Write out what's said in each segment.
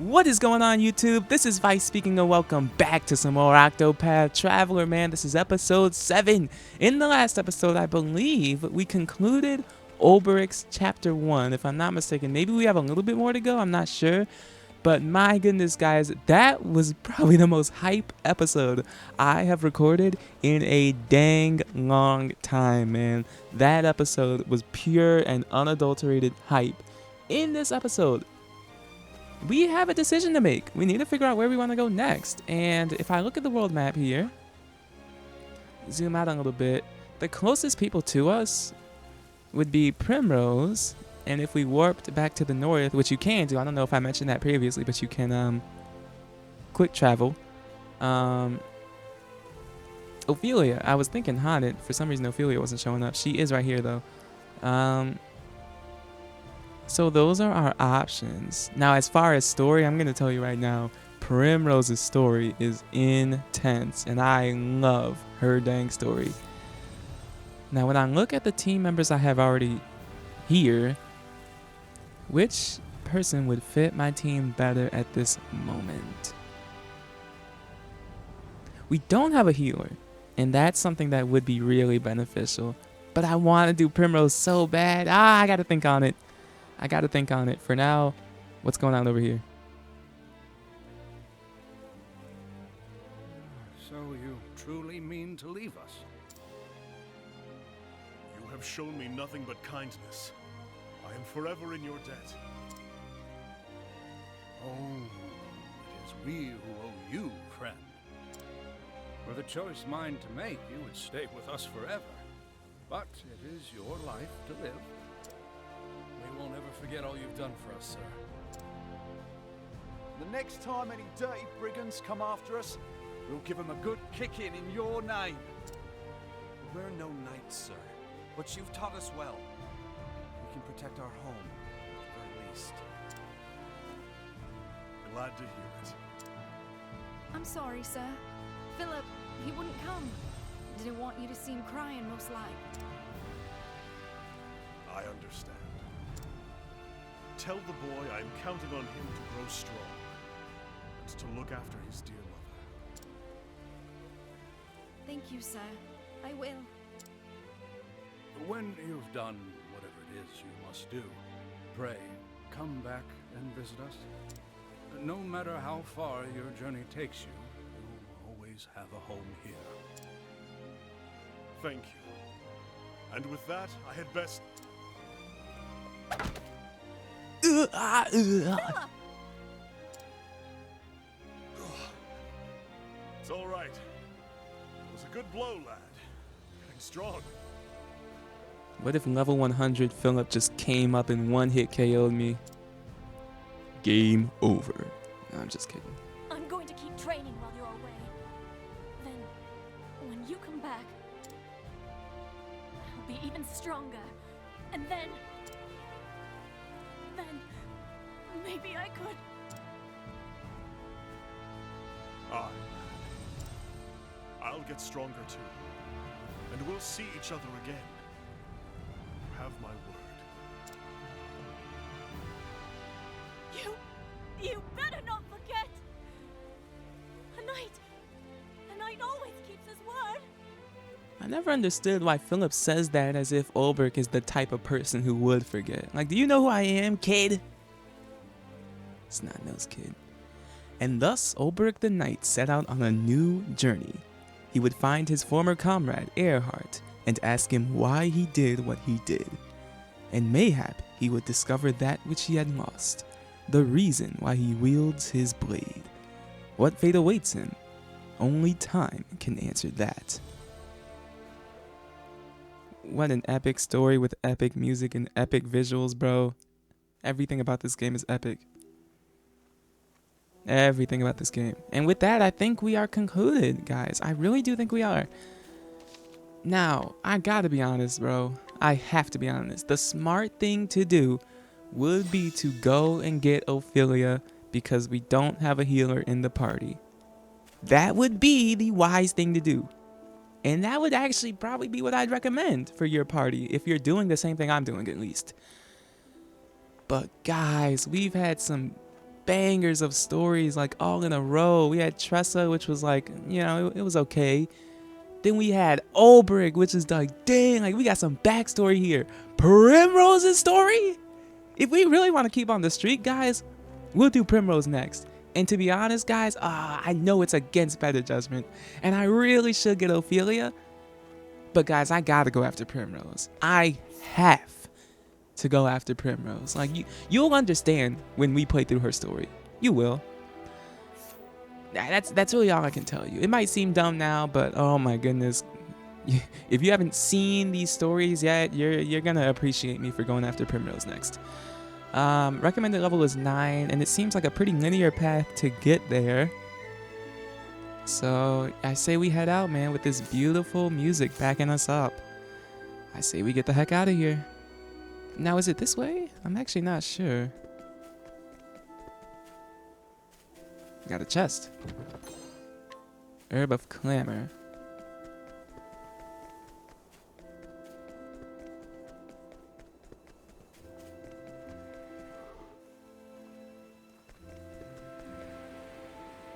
What is going on, YouTube? This is Vice speaking, and welcome back to some more Octopath Traveler, man. This is episode 7. In the last episode, I believe we concluded Olberic's chapter 1, if I'm not mistaken. Maybe we have a little bit more to go, I'm not sure. But my goodness, guys, that was probably the most hype episode I have recorded in a dang long time, man. That episode was pure and unadulterated hype. In this episode, we have a decision to make. We need to figure out where we want to go next. And if I look at the world map here, zoom out a little bit, the closest people to us would be Primrose. And if we warped back to the north, which you can do, I don't know if I mentioned that previously, but you can quick travel. Ophelia, I was thinking Haunted. For some reason, Ophelia wasn't showing up. She is right here, though. So those are our options. Now, as far as story, I'm going to tell you right now, Primrose's story is intense, and I love her dang story. Now, when I look at the team members I have already here, which person would fit my team better at this moment? We don't have a healer, and that's something that would be really beneficial. But I want to do Primrose so bad. I got to think on it. For now, what's going on over here? So you truly mean to leave us? You have shown me nothing but kindness. I am forever in your debt. Oh, it is we who owe you, friend. Were the choice mine to make, you would stay with us forever. But it is your life to live. We will never forget all you've done for us, sir. The next time any dirty brigands come after us, we'll give them a good kicking in your name. We're no knights, sir, but you've taught us well. We can protect our home, at the very least. Glad to hear it. I'm sorry, sir. Philip, he wouldn't come. Didn't want you to see him crying, most like. I understand. Tell the boy I'm counting on him to grow strong, and to look after his dear mother. Thank you, sir. I will. When you've done whatever it is you must do, pray, come back and visit us. No matter how far your journey takes you, you'll always have a home here. Thank you. And with that, I had best... It's all right. It was a good blow, lad. Getting strong. What if level 100 Philip just came up and one hit KO'd me? Game over. No, I'm just kidding. I'm going to keep training while you're away. Then, when you come back, I'll be even stronger. And then maybe I could. Aye. I'll get stronger too. And we'll see each other again. You have my word. You better not forget! A knight always keeps his word! I never understood why Philip says that as if Olberic is the type of person who would forget. Like, do you know who I am, kid? Snot-nosed kid. And thus, Olberic the Knight set out on a new journey. He would find his former comrade, Earhart, and ask him why he did what he did. And mayhap he would discover that which he had lost, the reason why he wields his blade. What fate awaits him? Only time can answer that. What an epic story with epic music and epic visuals, bro. Everything about this game is epic. Everything about this game. And with that, I think we are concluded, guys. I really do think we are. Now, I gotta be honest, bro. I have to be honest. The smart thing to do would be to go and get Ophelia because we don't have a healer in the party. That would be the wise thing to do. And that would actually probably be what I'd recommend for your party if you're doing the same thing I'm doing, at least. But guys, we've had some bangers of stories like all in a row. We had Tressa, which was like, you know, it was okay. Then we had Ulbrich, which is like, dang, like we got some backstory here. Primrose's story? If we really want to keep on the streak, guys, we'll do Primrose next. And to be honest, guys, I know it's against better judgment, and I really should get Ophelia, but guys, I gotta go after Primrose. I have to go after Primrose. Like, you'll understand when we play through her story. You will. That's really all I can tell you. It might seem dumb now, but oh my goodness, if you haven't seen these stories yet, you're gonna appreciate me for going after Primrose next. Recommended level is 9, and it seems like a pretty linear path to get there. So I say we head out, man, with this beautiful music backing us up. I say we get the heck out of here. Now, is it this way? I'm actually not sure. Got a chest. Herb of Clamor.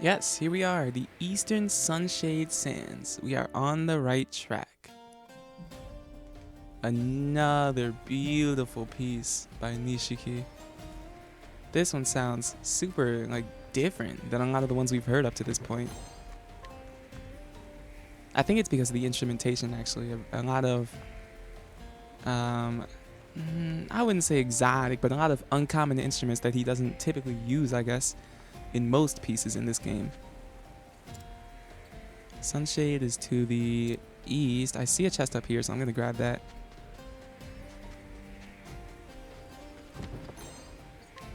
Yes, here we are, the Eastern Sunshade Sands. We are on the right track. Another beautiful piece by Nishiki. This one sounds super, like, different than a lot of the ones we've heard up to this point. I think it's because of the instrumentation, actually. A lot of, I wouldn't say exotic, but a lot of uncommon instruments that he doesn't typically use, I guess, in most pieces in this game. Sunshade is to the east. I see a chest up here, so I'm gonna grab that.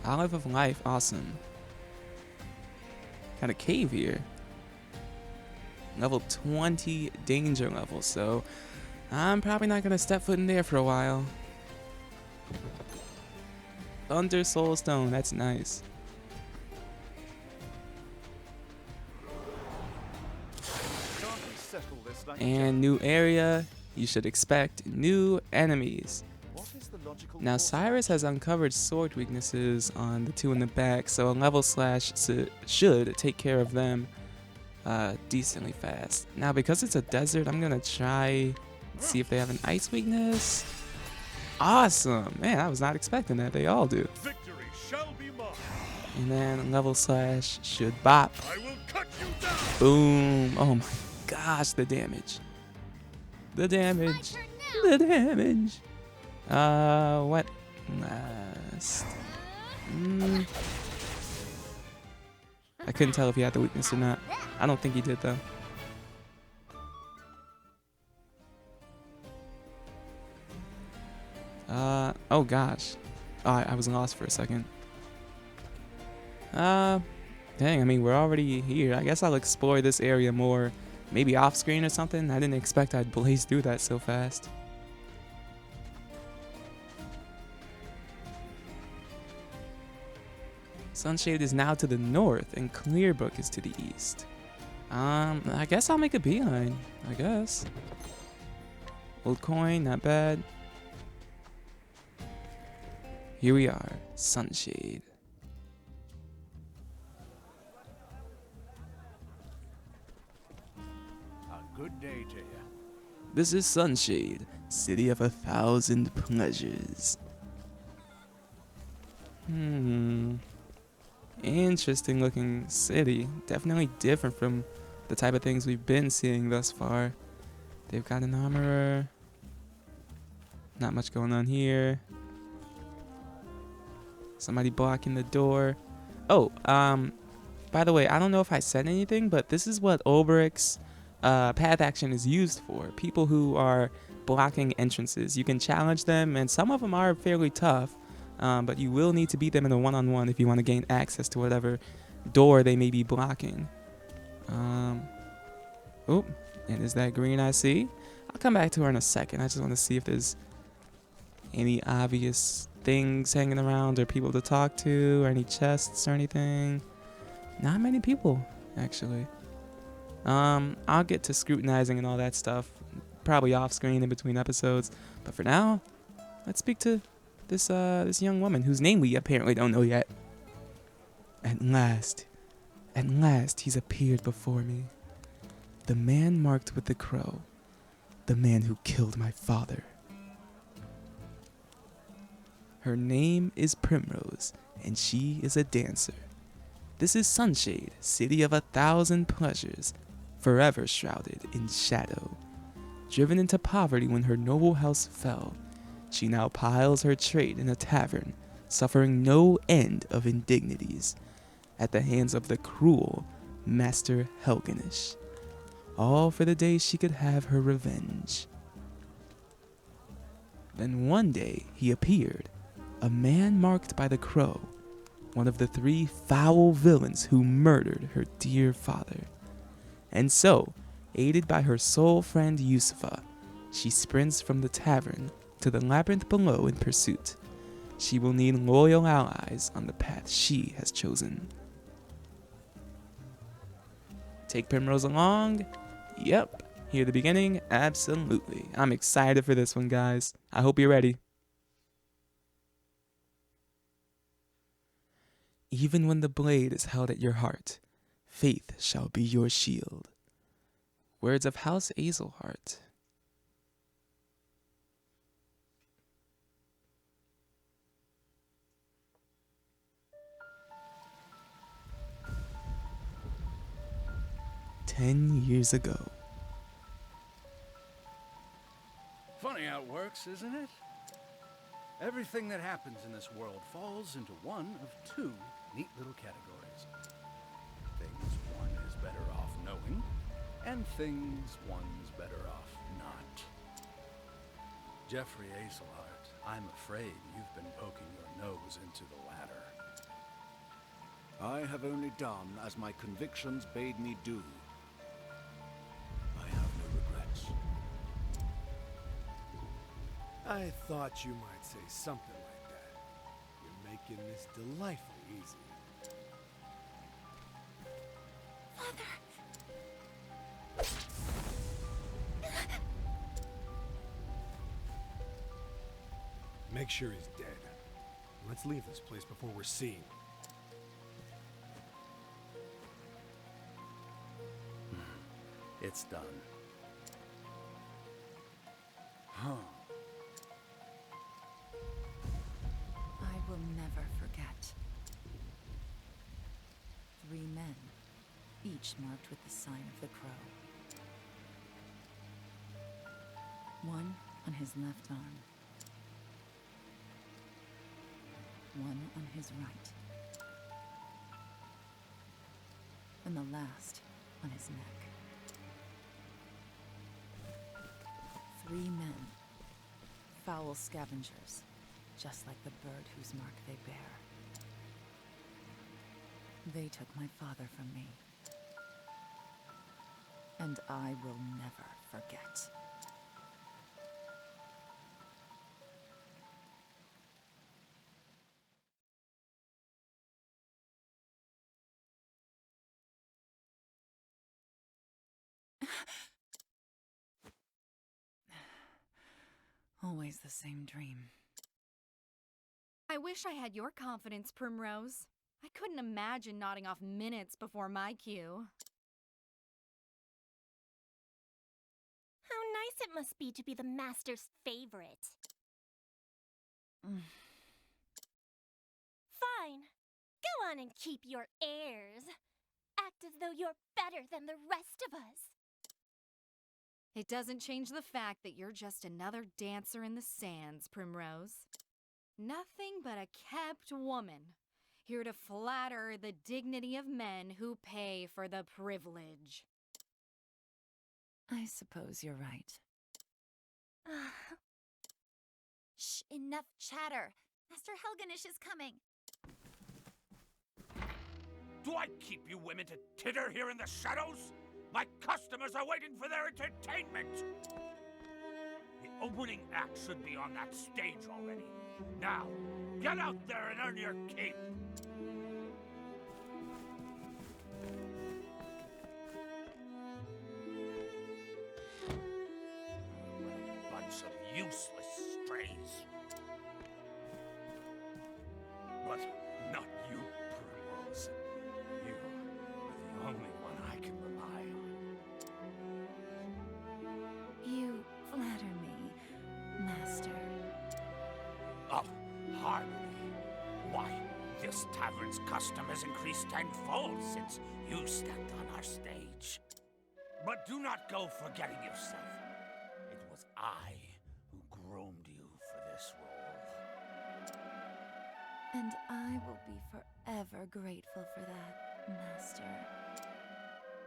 Olive of Life, awesome. Got a cave here. Level 20 danger level, so I'm probably not gonna step foot in there for a while. Thunder Soul Stone, that's nice. And new area, you should expect new enemies. Now Cyrus has uncovered sword weaknesses on the two in the back, so a level slash should take care of them decently fast. Now because it's a desert, I'm gonna try see if they have an ice weakness. Awesome! Man, I was not expecting that. They all do. Victory shall be mine. And then level slash should bop. I will cut you down. Boom! Oh my gosh, the damage. The damage. The damage. What? Last. I couldn't tell if he had the weakness or not. I don't think he did though. Oh gosh. Oh, I was lost for a second. Dang, I mean, we're already here. I guess I'll explore this area more. Maybe off screen or something. I didn't expect I'd blaze through that so fast. Sunshade is now to the north and Clearbrook is to the east. I guess I'll make a beeline. I guess. Old coin, not bad. Here we are, Sunshade. A good day to you. This is Sunshade, city of 1,000 pleasures. Interesting looking city. Definitely different from the type of things we've been seeing thus far. They've got an armorer. Not much going on here. Somebody blocking the door. Oh, by the way, I don't know if I said anything, but this is what Ulbrich's path action is used for. People who are blocking entrances. You can challenge them, and some of them are fairly tough, but you will need to beat them in a one-on-one if you want to gain access to whatever door they may be blocking. Oh, and is that green I see? I'll come back to her in a second. I just want to see if there's any obvious things hanging around or people to talk to or any chests or anything. Not many people, actually. I'll get to scrutinizing and all that stuff probably off screen in between episodes, but for now, let's speak to this young woman whose name we apparently don't know yet. At last, he's appeared before me. The man marked with the crow. The man who killed my father. Her name is Primrose, and she is a dancer. This is Sunshade, city of 1,000 pleasures, forever shrouded in shadow. Driven into poverty when her noble house fell, she now piles her trade in a tavern, suffering no end of indignities at the hands of the cruel Master Helganish. All for the day she could have her revenge. Then one day he appeared, a man marked by the crow, one of the 3 foul villains who murdered her dear father. And so, aided by her soul friend Yusufa, she sprints from the tavern to the labyrinth below in pursuit. She will need loyal allies on the path she has chosen. Take Primrose along? Yep. Hear the beginning? Absolutely. I'm excited for this one, guys. I hope you're ready. Even when the blade is held at your heart, faith shall be your shield. Words of House Azelhart. "10 years ago." Funny how it works, isn't it? Everything that happens in this world falls into one of 2 neat little categories. Things one is better off knowing, and things one's better off not. Jeffrey Azelhart, I'm afraid you've been poking your nose into the latter. I have only done as my convictions bade me do. I have no regrets. I thought you might say something like that. You're making this delightfully easy. Make sure he's dead. Let's leave this place before we're seen. It's done. Huh. I will never forget. 3 men, each marked with the sign of the crow. One on his left arm. One on his right. And the last on his neck. 3 men. Foul scavengers, just like the bird whose mark they bear. They took my father from me. And I will never forget. Always the same dream. I wish I had your confidence, Primrose. I couldn't imagine nodding off minutes before my cue. How nice it must be to be the Master's favorite. Fine. Go on and keep your airs. Act as though you're better than the rest of us. It doesn't change the fact that you're just another dancer in the sands, Primrose. Nothing but a kept woman, here to flatter the dignity of men who pay for the privilege. I suppose you're right. Shh, enough chatter. Master Helganish is coming. Do I keep you women to titter here in the shadows? My customers are waiting for their entertainment! The opening act should be on that stage already. Now, get out there and earn your keep! What a bunch of useless strays. But not you, Primrose. This tavern's customers increased tenfold since you stepped on our stage. But do not go forgetting yourself. It was I who groomed you for this role. And I will be forever grateful for that, Master.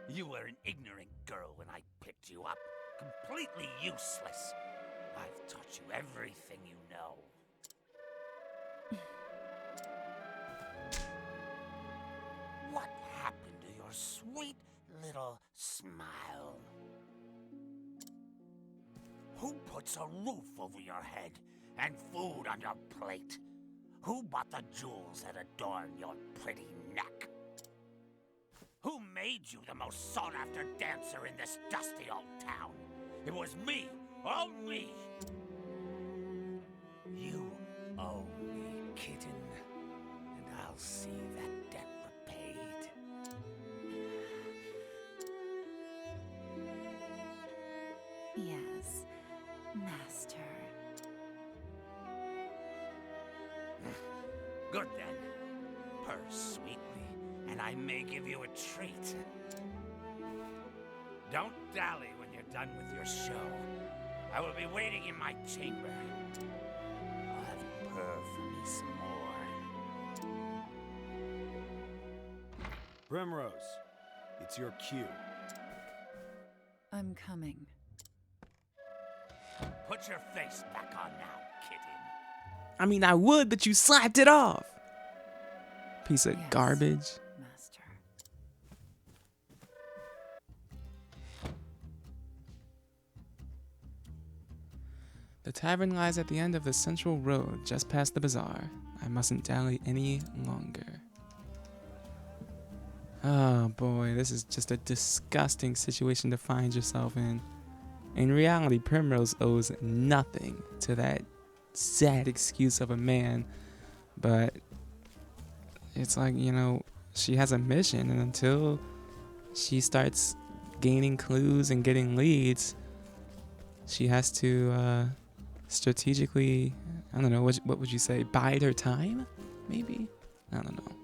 You were an ignorant girl when I picked you up, completely useless. I've taught you everything you know. What happened to your sweet little smile? Who puts a roof over your head and food on your plate? Who bought the jewels that adorn your pretty neck? Who made you the most sought-after dancer in this dusty old town? It was me, all me. You owe me, kitten, and I'll see that debt repaid. Yes, Master. Good then. Purr sweetly, and I may give you a treat. Don't dally when you're done with your show. I will be waiting in my chamber. I'll have you purr for me some more. Primrose, it's your cue. I'm coming. Put your face back on now, kitten. I mean, I would, but you slapped it off. Piece of Yes, garbage. Master. The tavern lies at the end of the central road, just past the bazaar. I mustn't dally any longer. Oh boy, this is just a disgusting situation to find yourself in. In reality, Primrose owes nothing to that sad excuse of a man, but it's like, you know, she has a mission, and until she starts gaining clues and getting leads, she has to strategically, I don't know, what would you say, bide her time? Maybe? I don't know.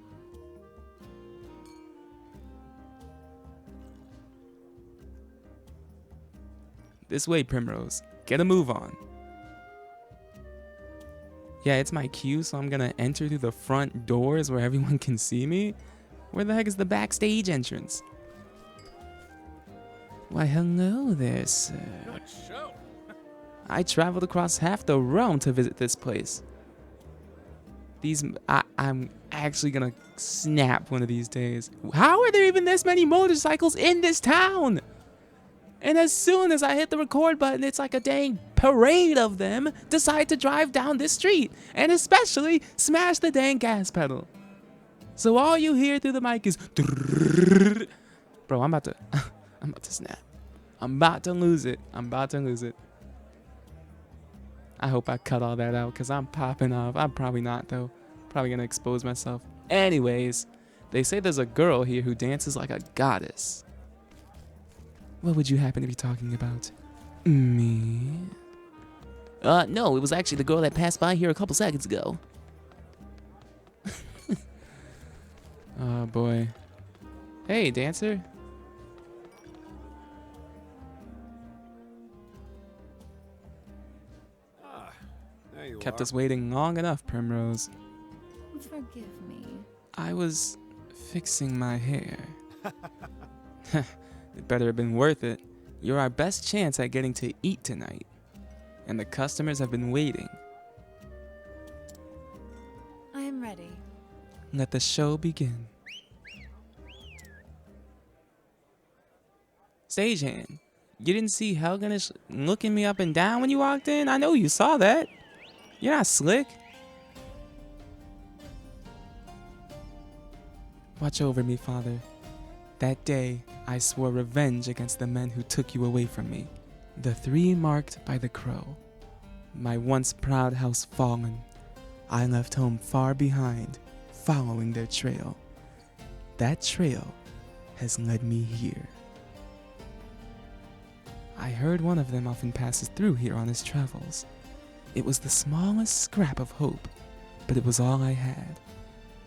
This way, Primrose. Get a move on. Yeah, it's my cue, so I'm gonna enter through the front doors where everyone can see me. Where the heck is the backstage entrance? Why, hello there, sir. Good show. I traveled across half the realm to visit this place. I'm actually gonna snap one of these days. How are there even this many motorcycles in this town? And as soon as I hit the record button, it's like a dang parade of them decide to drive down this street, and especially smash the dang gas pedal. So all you hear through the mic is, bro, I'm about to snap. I'm about to lose it. I hope I cut all that out, because I'm popping off. I'm probably not, though. Probably going to expose myself. Anyways, they say there's a girl here who dances like a goddess. What would you happen to be talking about? Me? No, it was actually the girl that passed by here a couple seconds ago. Oh, boy. Hey, dancer. Ah, there you Kept are. us waiting long enough, Primrose. Forgive me. I was fixing my hair. It better have been worth it. You're our best chance at getting to eat tonight. And the customers have been waiting. I am ready. Let the show begin. Stagehand, you didn't see Helganish looking me up and down when you walked in? I know you saw that. You're not slick. Watch over me, Father. That day, I swore revenge against the men who took you away from me. The three marked by the crow. My once proud house fallen. I left home far behind, following their trail. That trail has led me here. I heard one of them often passes through here on his travels. It was the smallest scrap of hope, but it was all I had.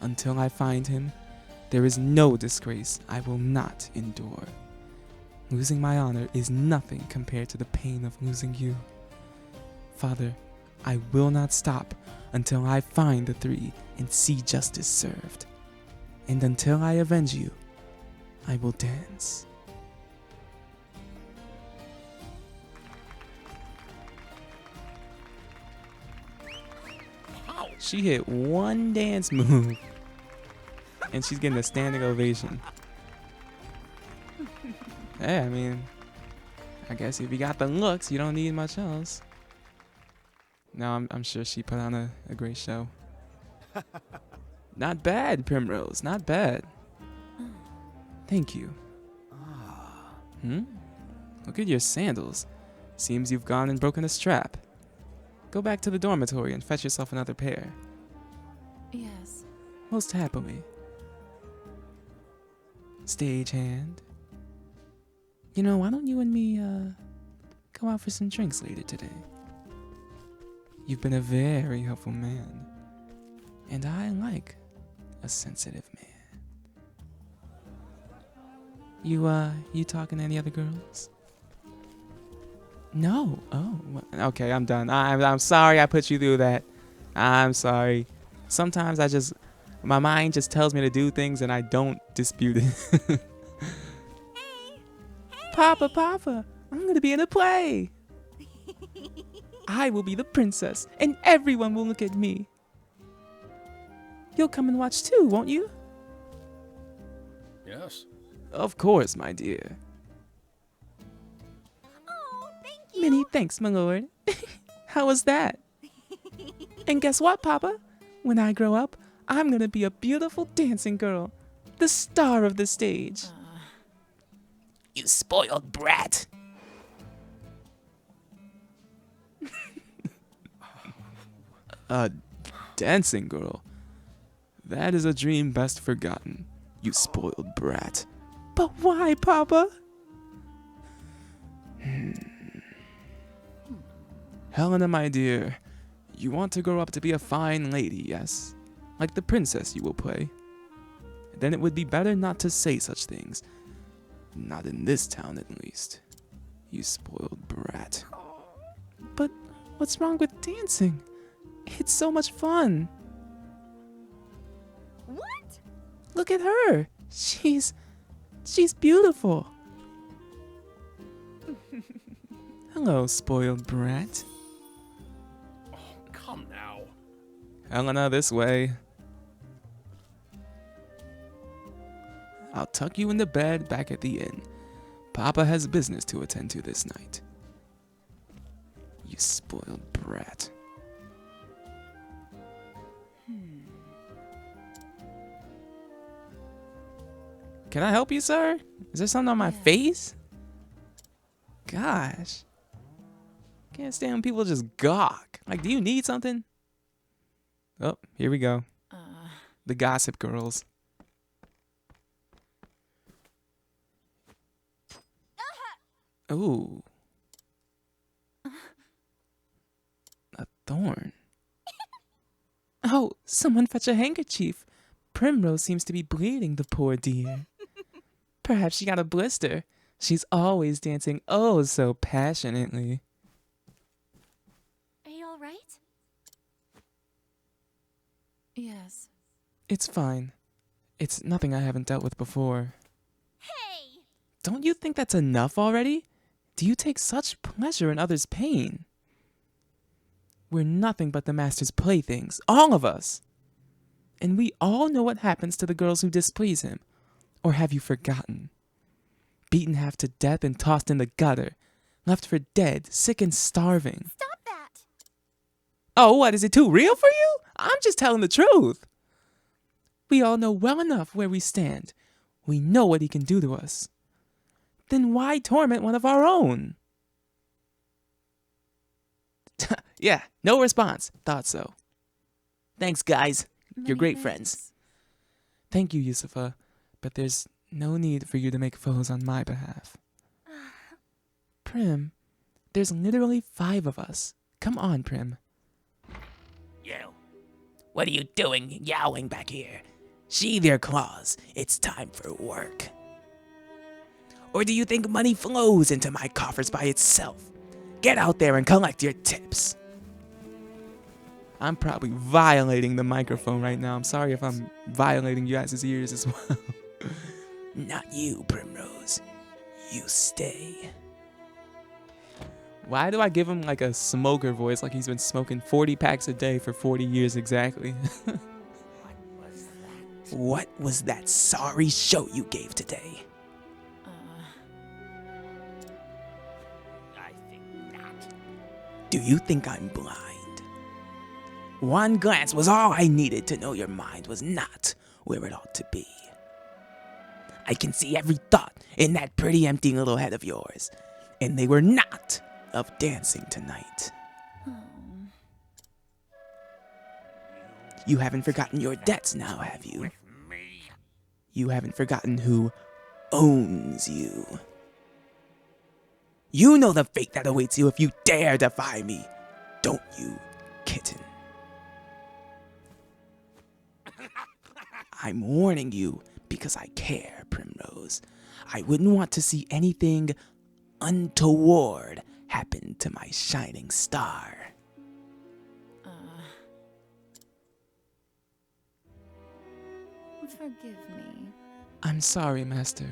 Until I find him, there is no disgrace I will not endure. Losing my honor is nothing compared to the pain of losing you. Father, I will not stop until I find the three and see justice served. And until I avenge you, I will dance. She hit one dance move, and she's getting a standing ovation. Hey, I mean, I guess if you got the looks, you don't need much else. No, I'm sure she put on a great show. Not bad, Primrose, not bad. Thank you. Look at your sandals. Seems you've gone and broken a strap. Go back to the dormitory and fetch yourself another pair. Yes. Most happily. Stagehand. You know, why don't you and me, go out for some drinks later today? You've been a very helpful man. And I like a sensitive man. You talking to any other girls? No. Oh, okay, I'm done. I'm sorry I put you through that. I'm sorry. Sometimes my mind just tells me to do things and I don't dispute it. Papa, I'm gonna be in a play. I will be the princess and everyone will look at me. You'll come and watch too, won't you? Yes. Of course, my dear. Oh, thank you. Many thanks, my lord. How was that? And guess what, Papa? When I grow up, I'm gonna be a beautiful dancing girl. The star of the stage. You spoiled brat. A dancing girl. That is a dream best forgotten, you spoiled brat. But why, Papa? Helena, my dear, you want to grow up to be a fine lady, yes? Like the princess you will play. Then it would be better not to say such things. Not in this town, at least. You spoiled brat. But what's wrong with dancing? It's so much fun. What? Look at her. She's beautiful. Hello, spoiled brat. Oh, come now. Helena, this way. I'll tuck you into bed back at the inn. Papa has business to attend to this night. You spoiled brat. Can I help you, sir? Is there something on my face? Gosh. Can't stand when people just gawk. Like, do you need something? Oh, here we go. The gossip girls. Ooh. A thorn. Oh, someone fetch a handkerchief. Primrose seems to be bleeding, the poor dear. Perhaps she got a blister. She's always dancing oh so passionately. Are you all right? Yes. It's fine. It's nothing I haven't dealt with before. Hey! Don't you think that's enough already? Do you take such pleasure in others' pain? We're nothing but the master's playthings, all of us. And we all know what happens to the girls who displease him. Or have you forgotten? Beaten half to death and tossed in the gutter. Left for dead, sick and starving. Stop that! Oh, what, is it too real for you? I'm just telling the truth. We all know well enough where we stand. We know what he can do to us. Then why torment one of our own? Yeah, no response. Thought so. Thanks, guys. You're great friends. Thank you, Yusufa, but there's no need for you to make foes on my behalf. Prim, there's literally 5 of us. Come on, Prim. You. What are you doing yowling back here? Sheathe your claws. It's time for work. Or do you think money flows into my coffers by itself? Get out there and collect your tips. I'm probably violating the microphone right now. I'm sorry if I'm violating you guys' ears as well. Not you, Primrose. You stay. Why do I give him like a smoker voice, like he's been smoking 40 packs a day for 40 years exactly? What was that sorry show you gave today? I think not. Do you think I'm blind? One glance was all I needed to know your mind was not where it ought to be. I can see every thought in that pretty empty little head of yours, and they were not of dancing tonight. You haven't forgotten your debts now, have you? With me. You haven't forgotten who owns you. You know the fate that awaits you if you dare defy me, don't you, kitten? I'm warning you because I care, Primrose. I wouldn't want to see anything untoward happen to my shining star. Forgive me. I'm sorry, Master.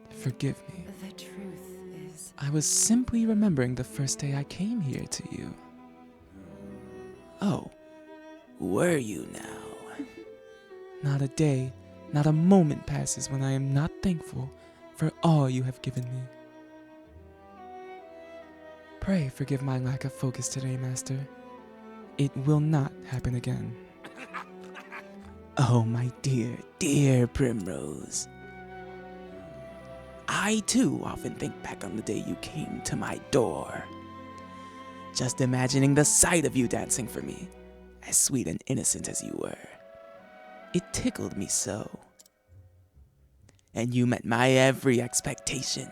Forgive me. The truth is... I was simply remembering the first day I came here to you. Oh, were you now? Not a day, not a moment passes when I am not thankful for all you have given me. Pray forgive my lack of focus today, Master. It will not happen again. Oh, my dear, dear Primrose. I, too, often think back on the day you came to my door. Just imagining the sight of you dancing for me, as sweet and innocent as you were. It tickled me so. And you met my every expectation.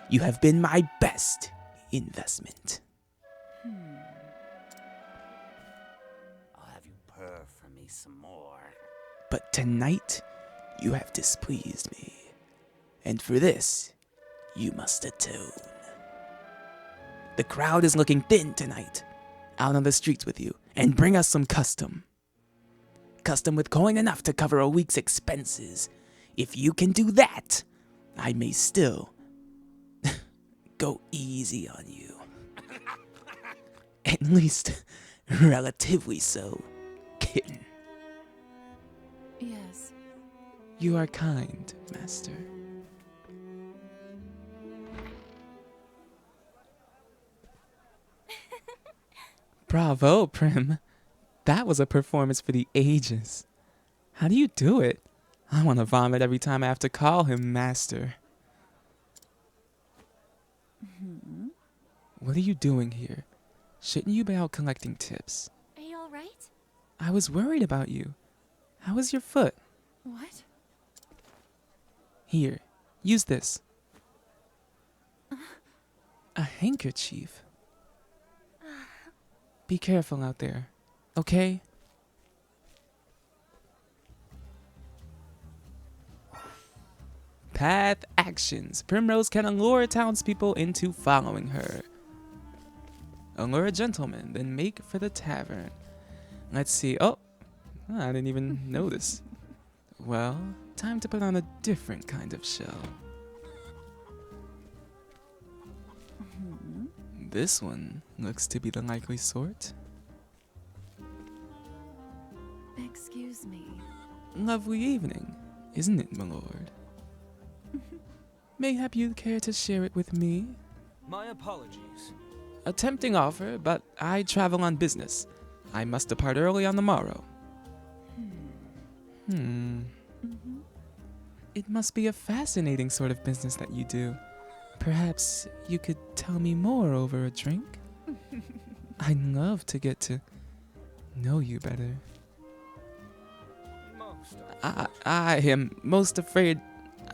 You have been my best investment. I'll have you purr for me some more. But tonight, you have displeased me. And for this, you must atone. The crowd is looking thin tonight. Out on the streets with you, and bring us some custom. Custom with coin enough to cover a week's expenses. If you can do that, I may still go easy on you. At least, relatively so, kitten. Yes. You are kind, Master. Bravo, Prim. That was a performance for the ages. How do you do it? I want to vomit every time I have to call him Master. What are you doing here? Shouldn't you be out collecting tips? Are you alright? I was worried about you. How is your foot? What? Here, use this. A handkerchief. Be careful out there, okay? Path actions. Primrose can allure townspeople into following her. Allure a gentleman, then make for the tavern. Let's see. Oh, I didn't even notice. Well, time to put on a different kind of show. This one looks to be the likely sort. Excuse me. Lovely evening, isn't it, my lord? Mayhap you'd care to share it with me? My apologies. A tempting offer, but I travel on business. I must depart early on the morrow. It must be a fascinating sort of business that you do. Perhaps you could tell me more over a drink? I'd love to get to know you better. I am most afraid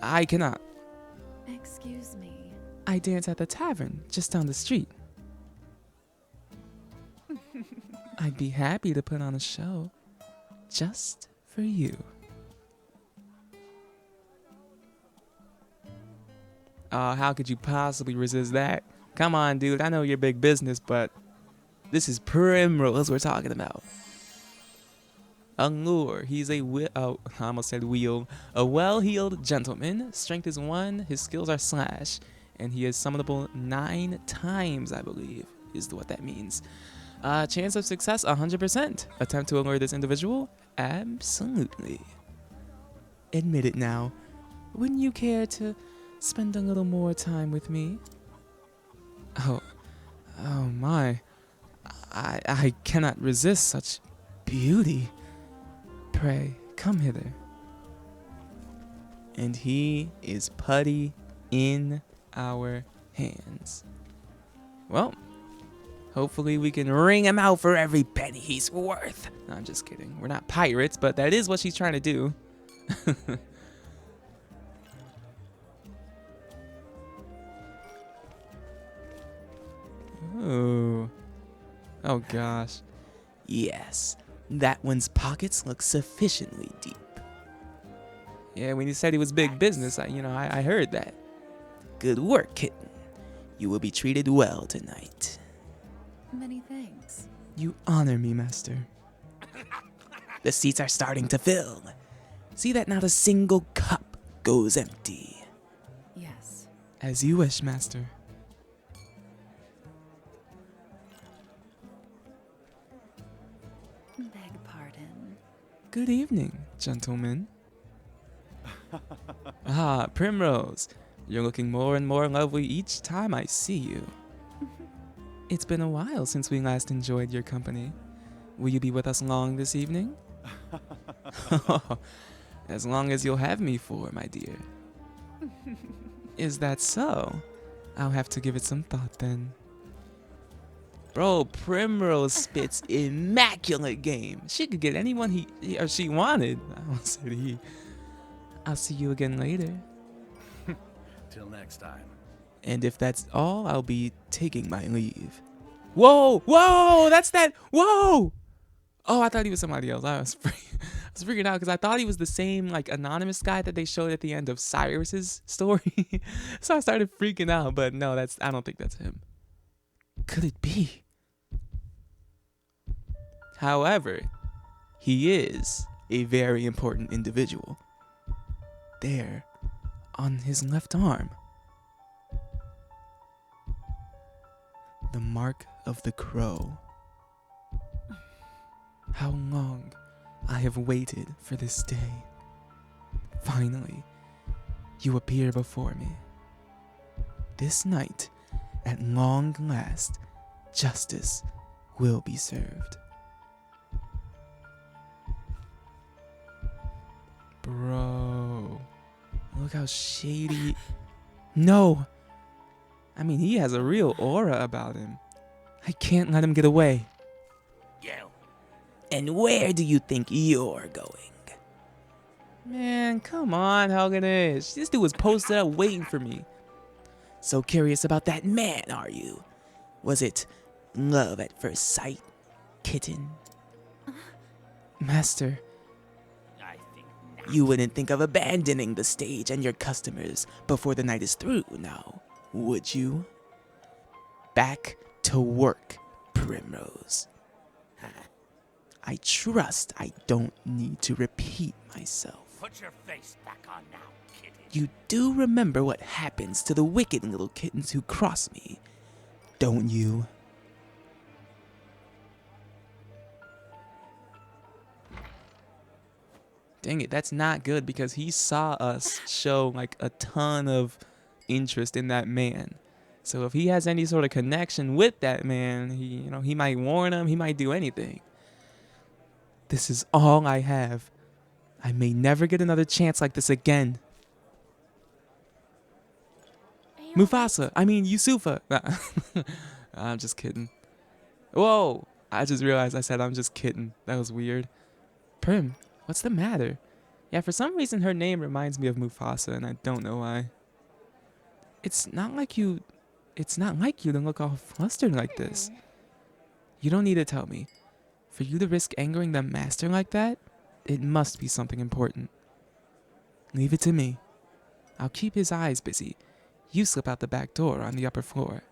I cannot. Excuse me. I dance at the tavern just down the street. I'd be happy to put on a show just for you. How could you possibly resist that? Come on, dude. I know you're big business, but this is Primrose we're talking about. Allure. He's a I almost said wheel. A well-heeled gentleman. Strength is 1. His skills are slash, and he is summonable 9 times, I believe, is what that means. Chance of success 100%. Attempt to allure this individual? Absolutely. Admit it now. Wouldn't you care to spend a little more time with me? Oh my. I cannot resist such beauty. Pray, come hither. And he is putty in our hands. Well, hopefully we can wring him out for every penny he's worth. No, I'm just kidding. We're not pirates, but that is what she's trying to do. Ooh. Oh gosh. Yes, that one's pockets look sufficiently deep. Yeah, when you said he was big business, I heard that. Good work, kitten. You will be treated well tonight. Many thanks. You honor me, master. The seats are starting to fill. See that not a single cup goes empty. Yes. As you wish, master. Beg pardon. Good evening, gentlemen. Primrose. You're looking more and more lovely each time I see you. It's been a while since we last enjoyed your company. Will you be with us long this evening? As long as you'll have me for, my dear. Is that so? I'll have to give it some thought then. Bro, Primrose spits immaculate game. She could get anyone he or she wanted. I almost said he. I'll see you again later. Till next time. And if that's all, I'll be taking my leave. Whoa! Whoa! That's that! Whoa! Oh, I thought he was somebody else. I was freaking out because I thought he was the same like anonymous guy that they showed at the end of Cyrus's story. So I started freaking out, but no, I don't think that's him. Could it be? However, he is a very important individual. There, on his left arm. The mark of the crow. How long I have waited for this day. Finally, you appear before me. This night, at long last, justice will be served. Bro, look how shady. No! I mean, he has a real aura about him. I can't let him get away. You. And where do you think you're going? Man, come on, Helgenish. This dude was posted up waiting for me. So curious about that man, are you? Was it love at first sight, kitten? Master, I think not. you wouldn't think of abandoning the stage and your customers before the night is through now, would you? Back to work, Primrose. I trust I don't need to repeat myself. Put your face back on now, kitty. You do remember what happens to the wicked little kittens who cross me, don't you? Dang it, that's not good because he saw us show like a ton of interest in that man. So if he has any sort of connection with that man, he might warn him, he might do anything. This is all I have. I may never get another chance like this again. Mufasa, I mean Yusufa. I'm just kidding. Whoa, I just realized I said I'm just kidding. That was weird. Prim, what's the matter? Yeah, for some reason her name reminds me of Mufasa and I don't know why. It's not like you to look all flustered like this. You don't need to tell me. For you to risk angering the master like that, it must be something important. Leave it to me. I'll keep his eyes busy. you slip out the back door on the upper floor.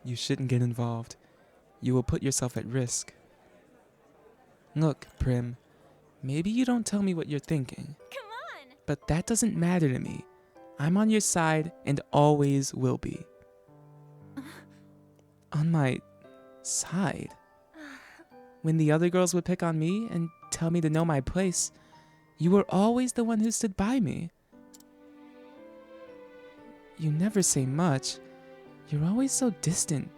You shouldn't get involved. You will put yourself at risk. Look, Prim, maybe you don't tell me what you're thinking. Come on! But that doesn't matter to me. I'm on your side and always will be. On my side? When the other girls would pick on me and tell me to know my place, you were always the one who stood by me. You never say much. You're always so distant,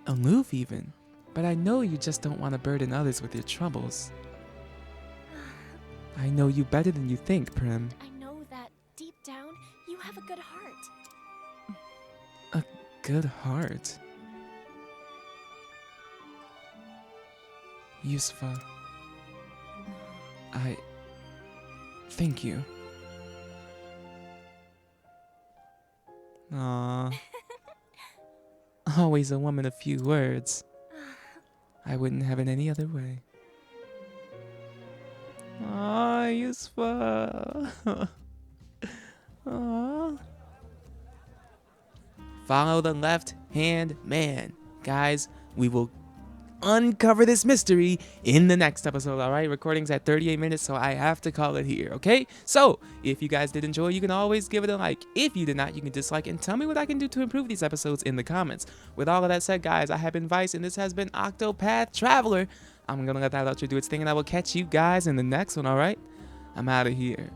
aloof even. But I know you just don't want to burden others with your troubles. I know you better than you think, Prim. I know that deep down, you have a good heart. A good heart. Yusfa. Thank you. Aww. Always a woman of few words. I wouldn't have it any other way. Aw, Yusfa. Aww. Follow the left-hand man. Guys, we will uncover this mystery in the next episode, all right? Recording's at 38 minutes, so I have to call it here, okay? So, if you guys did enjoy, you can always give it a like. If you did not, you can dislike and tell me what I can do to improve these episodes in the comments. With all of that said, guys, I have been Vice, and this has been Octopath Traveler. I'm gonna let that outro do its thing, and I will catch you guys in the next one, all right? I'm out of here.